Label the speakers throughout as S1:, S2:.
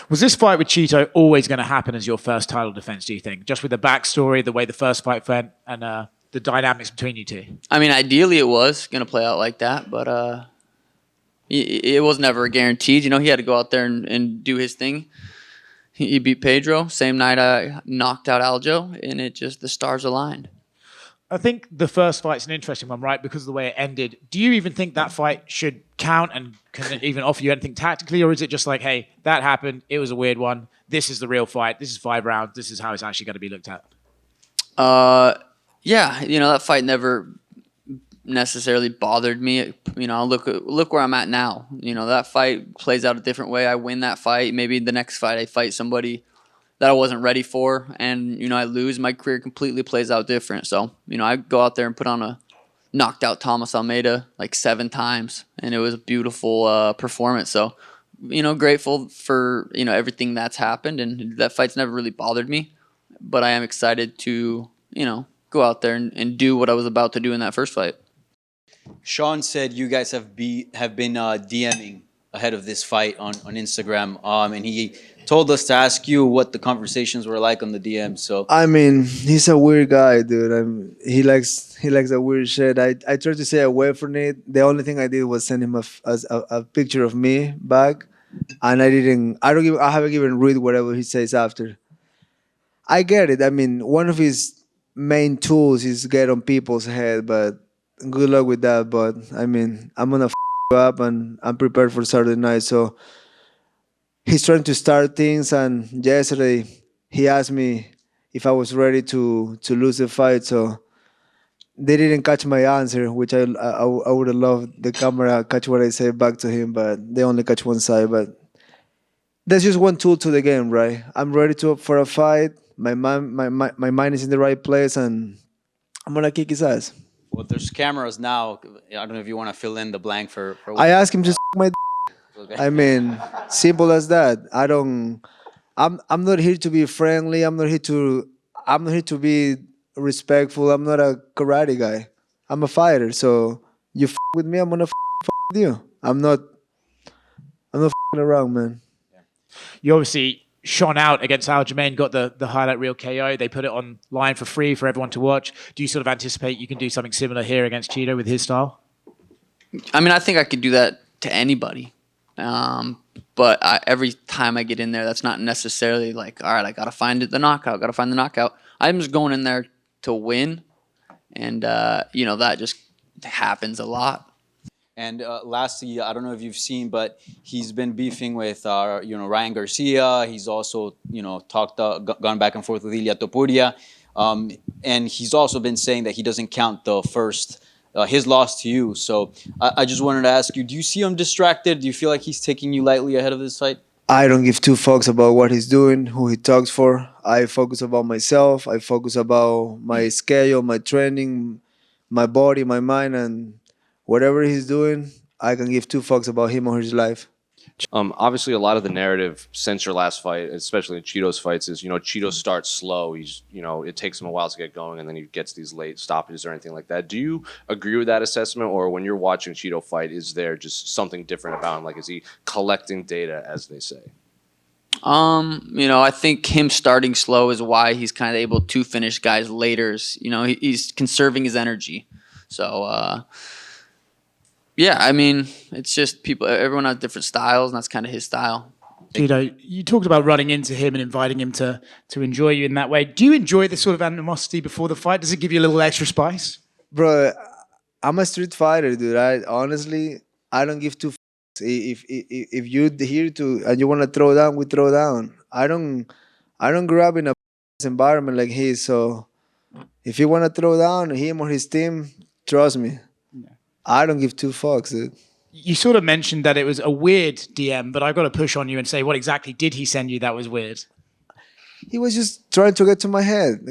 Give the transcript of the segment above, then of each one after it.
S1: Was this fight with Chito always going to happen as your first title defense, do you think? Just with the backstory, the way the first fight went, and the dynamics between you two?
S2: I mean, ideally it was going to play out like that, but it was never guaranteed. You know, he had to go out there and do his thing. He beat Pedro. Same night I knocked out Aljo, and the stars aligned.
S1: I think the first fight's an interesting one, right? Because of the way it ended. Do you even think that fight should count and can it even offer you anything tactically? Or is it just like, hey, that happened. It was a weird one. This is the real fight. This is 5 rounds. This is how it's actually going to be looked at.
S2: Yeah, you know, that fight never necessarily bothered me. You know, look where I'm at now. You know, that fight plays out a different way. I win that fight. Maybe the next fight I fight somebody that I wasn't ready for, and, you know, I lose. My career completely plays out different. So, you know, I go out there and knocked out Thomas Almeida like 7 times, and it was a beautiful performance. So, you know, grateful for, you know, everything that's happened, and that fight's never really bothered me. But I am excited to, you know, go out there and do what I was about to do in that first fight.
S3: Sean said you guys have been DMing ahead of this fight on Instagram, and he told us to ask you what the conversations were like on the DM. So
S4: I mean, he's a weird guy, dude. He likes that weird shit. I tried to stay away from it. The only thing I did was send him a picture of me back, and I haven't even read whatever he says after. I get it. I mean, one of his main tools is get on people's head, but good luck with that. But I mean, I'm gonna you up, and I'm prepared for Saturday night. So he's trying to start things, and yesterday he asked me if I was ready to lose the fight. So they didn't catch my answer, which I would have loved the camera catch what I say back to him, but they only catch one side. But that's just one tool to the game, right? I'm ready for a fight. My mind is in the right place, and I'm gonna kick his ass.
S3: well, there's cameras now. I don't know if you want to fill in the blank for
S4: I asked him to my.
S3: Okay.
S4: I mean, simple as that. I'm not here to be friendly. I'm not here to be respectful. I'm not a karate guy. I'm a fighter. So you with me, I'm gonna with you. I'm not around, man.
S1: You obviously shone out against Aljamain, got the highlight reel KO. They put it online for free for everyone to watch. Do you sort of anticipate you can do something similar here against Chito with his style?
S2: I mean, I think I could do that to anybody. But every time I get in there, that's not necessarily like, all right, I got to find the knockout. I'm just going in there to win. And, you know, that just happens a lot.
S3: And lastly, I don't know if you've seen, but he's been beefing with, Ryan Garcia. He's also, gone back and forth with Ilia Topuria. And he's also been saying that he doesn't count the first, his loss to you. So I just wanted to ask you, do you see him distracted? Do you feel like he's taking you lightly ahead of this fight?
S4: I don't give two fucks about what he's doing, who he talks for. I focus about myself. I focus about my schedule, my training, my body, my mind, and whatever he's doing, I can give two fucks about him or his life.
S5: Obviously, a lot of the narrative since your last fight, especially in Chito's fights, is Chito starts slow. He's it takes him a while to get going, and then he gets these late stoppages or anything like that. Do you agree with that assessment, or when you're watching Chito fight, is there just something different about him? Like, is he collecting data, as they say?
S2: I think him starting slow is why he's kind of able to finish guys later. He's conserving his energy. So. Yeah, I mean, it's just everyone has different styles, and that's kind of his style.
S1: Chito, you talked about running into him and inviting him to enjoy you in that way. Do you enjoy this sort of animosity before the fight? Does it give you a little extra spice?
S4: Bro, I'm a street fighter, dude. I don't give two fucks. If you're here and you want to throw down, we throw down. I don't grow up in a environment like his, so if you want to throw down him or his team, trust me. I don't give two fucks, dude.
S1: You sort of mentioned that it was a weird DM, but I've got to push on you and say, what exactly did he send you that was weird?
S4: He was just trying to get to my head.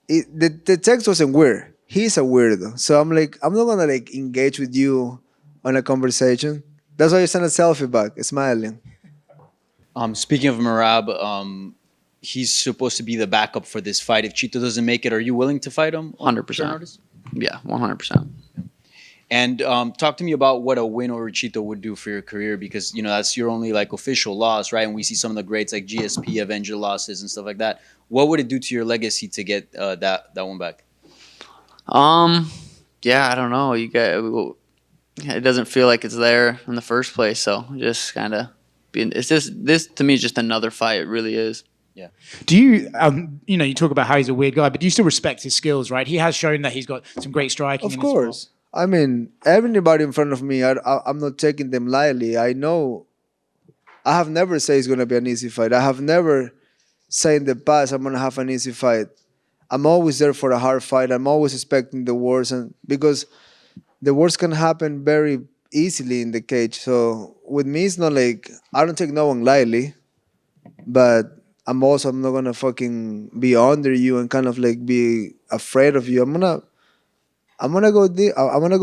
S4: The text wasn't weird. He's a weirdo. So I'm like, I'm not going to engage with you on a conversation. That's why you send a selfie back, smiling.
S3: Speaking of Merab, he's supposed to be the backup for this fight. If Chito doesn't make it, are you willing to fight him?
S2: 100%. Yeah, 100%.
S3: And talk to me about what a win over Chito would do for your career, because that's your only like official loss, right? And we see some of the greats like GSP avenge your losses and stuff like that. What would it do to your legacy to get that one back?
S2: Yeah, I don't know. It doesn't feel like it's there in the first place, so just kind of being. It's just this to me is just another fight. It really is.
S1: Do you, you talk about how he's a weird guy, but do you still respect his skills, right? He has shown that he's got some great striking.
S4: Of course. I mean, everybody in front of me, I'm not taking them lightly. I know I have never said it's going to be an easy fight. I have never said in the past I'm going to have an easy fight. I'm always there for a hard fight. I'm always expecting the worst, and because the worst can happen very easily in the cage. So with me, it's not like I don't take no one lightly, but I'm not gonna fucking be under you and kind of like be afraid of you. I'm gonna go deep. I'm gonna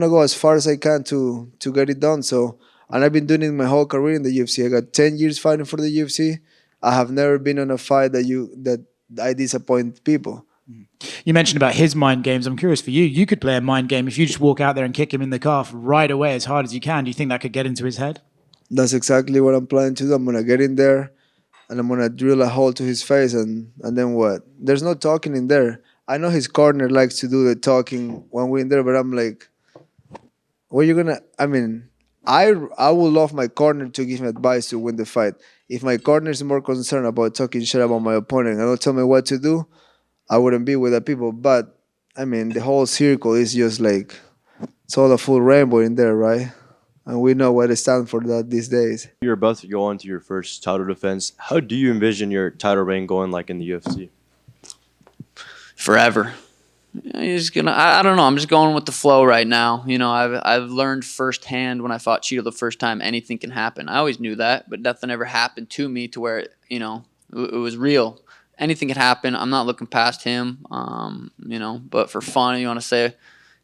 S4: go as far as I can to get it done. So, and I've been doing it my whole career in the UFC. I got 10 years fighting for the UFC. I have never been on a fight that I disappoint people.
S1: You mentioned about his mind games. I'm curious for you. You could play a mind game if you just walk out there and kick him in the calf right away as hard as you can. Do you think that could get into his head?
S4: That's exactly what I'm planning to do. I'm gonna get in there and I'm gonna drill a hole to his face, and then what? There's no talking in there. I know his corner likes to do the talking when we're in there, but I'm like, what are you gonna? I mean, I would love my corner to give me advice to win the fight. If my corner is more concerned about talking shit about my opponent and don't tell me what to do, I wouldn't be with the people. But I mean, the whole circle is just like it's all a full rainbow in there, right? And we know what it stands for that these days.
S6: You're about to go on to your first title defense. How do you envision your title reign going like in the UFC?
S2: Forever. I don't know. I'm just going with the flow right now. I've learned firsthand when I fought Cheeto the first time, anything can happen. I always knew that, but nothing ever happened to me to where it was real. Anything could happen. I'm not looking past him. But for fun, you want to say,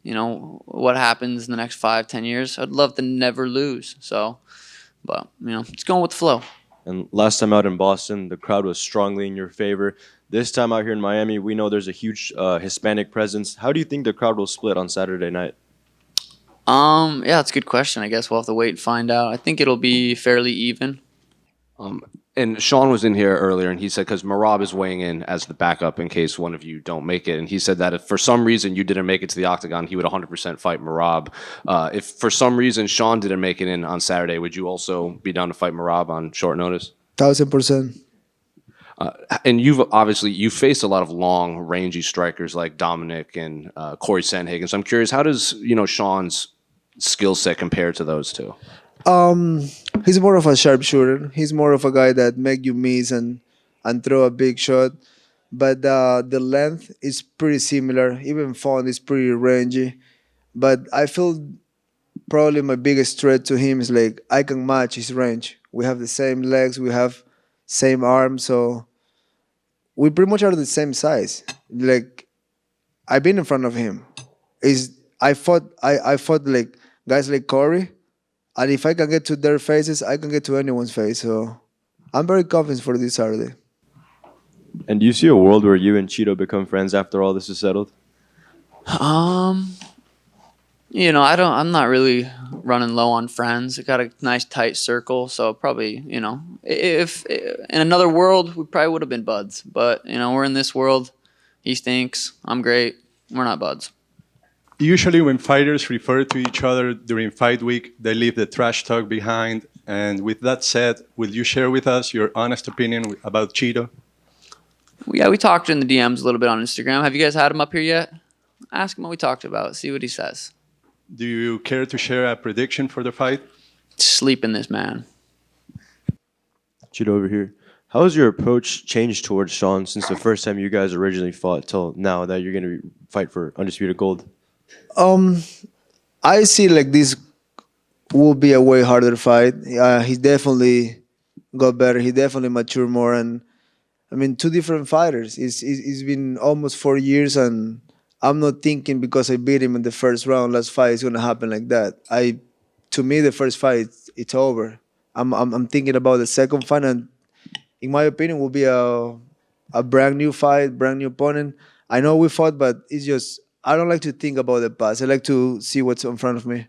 S2: what happens in the next 5-10 years? I'd love to never lose. So, but it's going with the flow.
S6: And last time out in Boston, the crowd was strongly in your favor. This time out here in Miami, we know there's a huge Hispanic presence. How do you think the crowd will split on Saturday night?
S2: Yeah, that's a good question. I guess we'll have to wait and find out. I think it'll be fairly even.
S5: And Sean was in here earlier, and he said, because Merab is weighing in as the backup in case one of you don't make it. And he said that if for some reason you didn't make it to the octagon, he would 100% fight Merab. If for some reason Sean didn't make it in on Saturday, would you also be down to fight Merab on short notice?
S4: 1000%.
S5: And you faced a lot of long, rangy strikers like Dominic and Corey Sandhagen. So I'm curious, how does Sean's skill set compare to those two?
S4: He's more of a sharpshooter. He's more of a guy that make you miss and throw a big shot. But the length is pretty similar. Even Font is pretty rangy. But I feel probably my biggest threat to him is like I can match his range. We have the same legs. We have same arms. So we pretty much are the same size. Like I've been in front of him. I fought like guys like Corey. And if I can get to their faces, I can get to anyone's face. So I'm very confident for this Saturday.
S6: And do you see a world where you and Chito become friends after all this is settled?
S2: I'm not really running low on friends. I got a nice tight circle, so probably, if in another world we probably would have been buds. But we're in this world. He stinks. I'm great. We're not buds.
S7: Usually when fighters refer to each other during fight week, they leave the trash talk behind. And with that said, will you share with us your honest opinion about Chito?
S2: Yeah, we talked in the DMs a little bit on Instagram. Have you guys had him up here yet? Ask him what we talked about. See what he says.
S7: Do you care to share a prediction for the fight?
S2: Sleep in this man.
S6: Chito over here. How has your approach changed towards Sean since the first time you guys originally fought till now that you're going to fight for Undisputed Gold?
S4: I see like this will be a way harder fight. He definitely got better. He definitely matured more. And I mean, two different fighters. It's been almost 4 years, and I'm not thinking because I beat him in the first round, last fight, it's gonna happen like that. To me, the first fight, it's over. I'm thinking about the second fight, and in my opinion, will be a brand new fight, brand new opponent. I know we fought, but it's just I don't like to think about the past. I like to see what's in front of me.